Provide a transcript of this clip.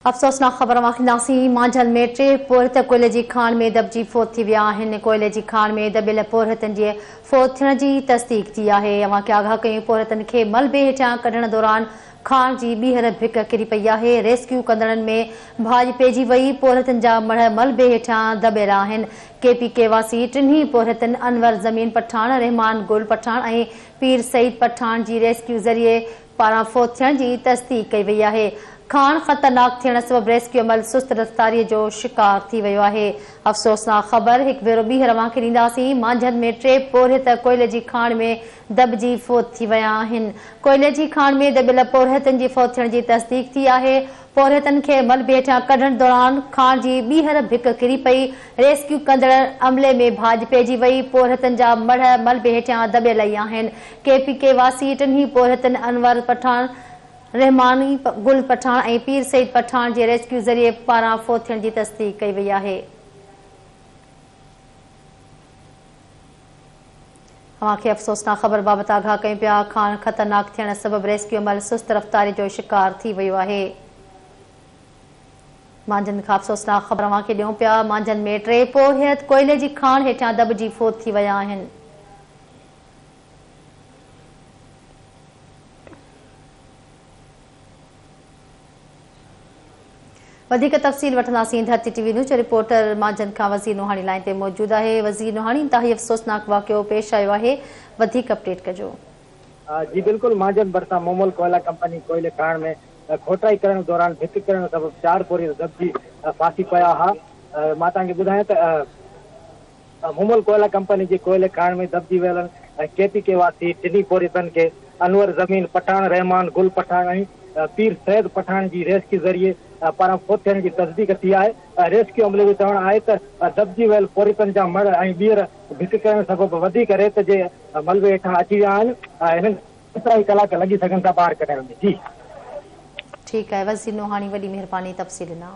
अफ़सोसनाक ख़बर वाखिंदासीं मांझल में 3 पोरत कोयले जी खान में दबजी फोत थी विया आहिनि। कोयले जी खान में दबियल पोरतनि जे फोत थियण जी तस्दीक थी आहे। अवां खे आगाह कयूं पोरतनि खे मलबे हेठां कढण दौरान खान जी ॿीहर भिक किरी पई आहे। रेस्क्यू कंदड़नि में भाॼ पइजी वई। पोरतनि जा मढ़ मलबे हेठां दबियल आहिनि। KPK वासी टिन्ही पोरतनि अनवर ज़मीन पठान, रहमान गुल पठान ऐं पीर सईद पठान जी रेस्क्यू ज़रिए पारां फोत थियण जी तस्दीक कई वई आहे। खान ख़तरनाक थियण सबबि रेस्क्यू अमल सुस्त रफ़्तारीअ जो शिकार थी वियो आहे। अफ़सोसनाक ख़बर हिकु भेरो ॿीहर अव्हां खे ॾींदासीं। मांझन में 3 पोरहत कोयले जी खान में दबिजी फोत थी विया आहिनि। कोयले जी खान में दबियल पोरहतनि जी फोत थियण जी तस्दीक थी आहे। पोरहतनि खे मलबे हेठां कढण दौरान खान जी ॿीहर भिक किरी पई। रेस्क्यू कंदड़ अमले में भाॼ पइजी वई। पोरहतनि जा मढ़ मलबे हेठां दबियल ई आहिनि। KPK वासी टिन्ही पोरहतनि अनवर पठान, रहमानी गुल पठान ऐं पीर सईद पठान जे रेस्क्यू ज़रिए पारां फोत थियण जी तस्दीक कई वई आहे। अव्हां खे अफ़सोसनाक ख़बर बाबति आगाह कयूं पिया। खान ख़तरनाक थियण सबबि रेस्क्यू अमल सुस्त रफ़्तारी जो शिकार थी वियो आहे। मांझन खां अफ़सोसनाक ख़बर अव्हां खे ॾियूं पिया। मांझन में 3 पोरहत कोयले जी खान हेठां दबिजी फोत थी विया आहिनि। वधीक तफ़सील वठंदासीं। धरती TV न्यूज़ जो रिपोर्टर मांझन खां वज़ीर नोहाणी लाइन ते मौजूद आहे। वज़ीर नोहाणी, इंतहाई अफ़सोसनाक वाक़ियो पेश आयो आहे, वधीक अपडेट कजो। जी बिल्कुल, मांझन भरिसां मोमोल कोयला कंपनी कोयले खान में खोटाई करण दौरान भिक करण सबबि 4 पोरी दबजी फासी पिया हुआ। मां तव्हांखे ॿुधायां त मोमोल कोयला कंपनी जी कोयले खान में दबजी वियल KPK वासी टिन्ही पोरतनि खे अनवर ज़मीन पठान, रहमान गुल पठान ऐं पीर सैद पठान जी रेस्क्यू ज़रिए पारां फोत थियण जी तस्दीक थी आहे। रेस्क्यू अमले जो चवणु आहे त दबजी वियल पोरतनि जा मढ़ ऐं ॿीहर भिक करण सबबि वधीक रेत जे मलबे हेठां अची विया आहिनि। हिननि 17 कलाक लॻी सघनि था ॿाहिरि कढण में। जी ठीकु आहे वज़ीर नोहाणी, वॾी महिरबानी तफ़सील ॾिना।